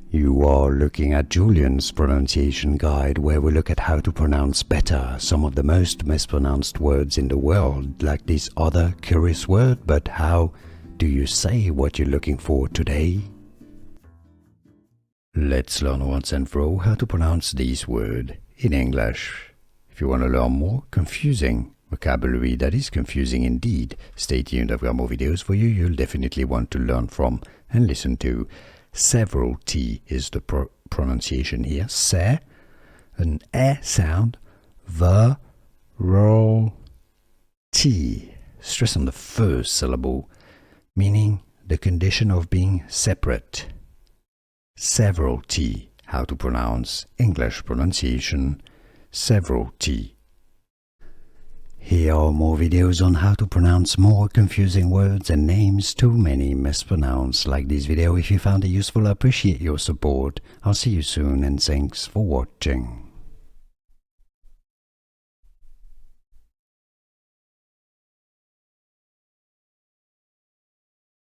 You are looking at Julian's pronunciation guide, where we look at how to pronounce better some of the most mispronounced words in the world, like this other curious word. But how do you say what you're looking for today? Let's learn once and for all how to pronounce this word in English. If you want to learn more confusing vocabulary that is confusing indeed, stay tuned. I've got more videos for you you'll definitely want to learn from and listen to. Severalty is the pronunciation here. Se, an E sound, the, roll, T. Stress on the first syllable, meaning the condition of being separate. Severalty, how to pronounce English pronunciation, severalty. Here are more videos on how to pronounce more confusing words and names too many mispronounced. Like this video if you found it useful. I appreciate your support. I'll see you soon and thanks for watching.